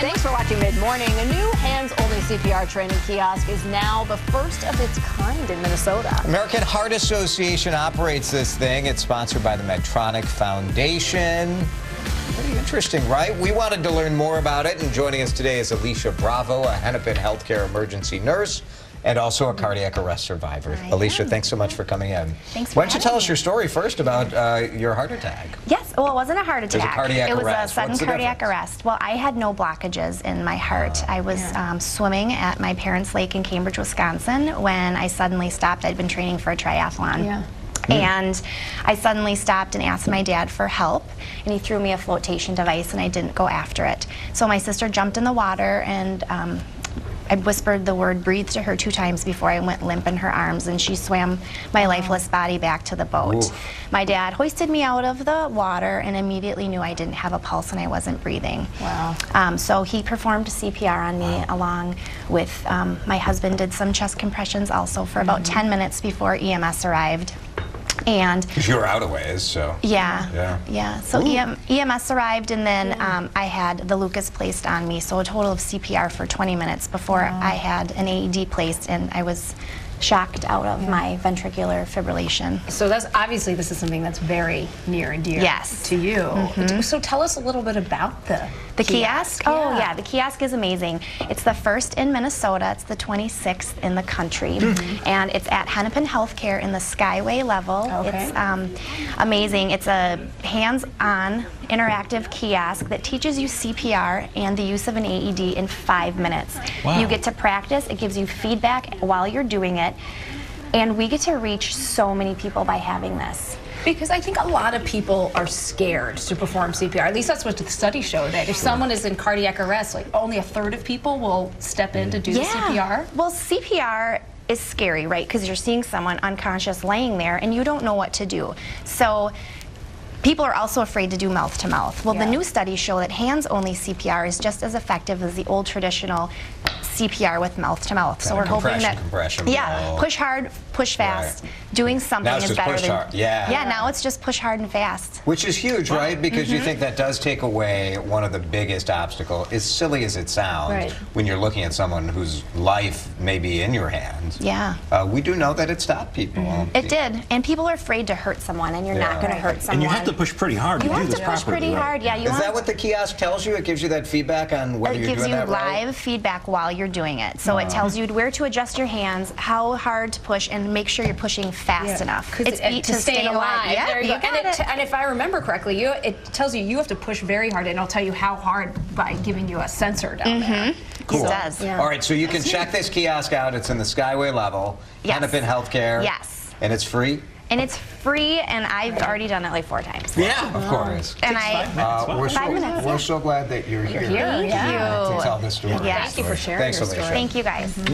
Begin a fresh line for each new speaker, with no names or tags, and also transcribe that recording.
Thanks for watching Mid Morning. A new hands-only CPR training kiosk is now the first of its kind in Minnesota.
American Heart Association operates this thing. It's sponsored by the Medtronic Foundation. Pretty interesting, right? We wanted to learn more about it, and joining us today is Alicia Bravo, a Hennepin Healthcare emergency nurse and also a cardiac arrest survivor. Alicia, thanks so much for coming in.
Thanks for
Why don't you tell us your story first about your heart attack?
Yes, well, it wasn't a heart attack.
It was a cardiac
arrest.
arrest.
A sudden cardiac arrest. Well, I had no blockages in my heart. I was swimming at my parents' lake in Cambridge, Wisconsin, when I suddenly stopped. I'd been training for a triathlon. And I suddenly stopped and asked my dad for help, and he threw me a flotation device, and I didn't go after it. So my sister jumped in the water, and I whispered the word breathe to her 2 times before I went limp in her arms, and she swam my lifeless body back to the boat. Oof. My dad hoisted me out of the water and immediately knew I didn't have a pulse and I wasn't breathing.
Wow.
So he performed CPR on me along with my husband did some chest compressions also for about 10 minutes before EMS arrived. And
because you were out of ways, so
yeah. So EMS arrived, and then I had the Lucas placed on me. So a total of CPR for 20 minutes before I had an AED placed, and I was shocked out of my ventricular fibrillation.
So that's obviously this is something that's very near and dear to you. So tell us a little bit about the
kiosk. Oh yeah, the kiosk is amazing. It's the first in Minnesota. It's the 26th in the country, and it's at Hennepin Healthcare in the Skyway level. It's amazing. It's a hands-on interactive kiosk that teaches you CPR and the use of an AED in 5 minutes. Wow. You get to practice. It gives you feedback while you're doing it, and we get to reach so many people by having this.
Because I think a lot of people are scared to perform CPR. At least that's what the studies show, that if someone is in cardiac arrest, like only a third of people will step in to do the CPR.
Well, CPR is scary, right? Because you're seeing someone unconscious laying there and you don't know what to do. So people are also afraid to do mouth-to-mouth. Well, the new studies show that hands-only CPR is just as effective as the old traditional CPR with mouth-to-mouth. So we're hoping that push hard, push fast. Doing something is better than now it's just push hard and fast.
Which is huge, right? Because you think that does take away one of the biggest obstacles, as silly as it sounds, when you're looking at someone whose life may be in your hands. We do know that it stopped people.
It did, and people are afraid to hurt someone, and you're not going to hurt someone.
And you have to push pretty hard to do this properly.
You have to push pretty hard,
Is that what the kiosk tells you? It gives you that feedback on whether you're doing that right?
It gives you live feedback while you're doing it. So it tells you where to adjust your hands, how hard to push, and make sure you're pushing fast enough.
It's to stay alive. There you go. And if I remember correctly, it tells you have to push very hard, and it'll tell you how hard by giving you a sensor down there.
Cool.
It does.
All right, so you can check this kiosk out. It's in the Skyway level. Hennepin Healthcare. And it's free?
And it's free, and I've already done it like 4 times.
Yeah, of course.
And
we're so glad that you're here.
Thank you.
To tell this story.
Thank you for sharing your story.
Thank you guys.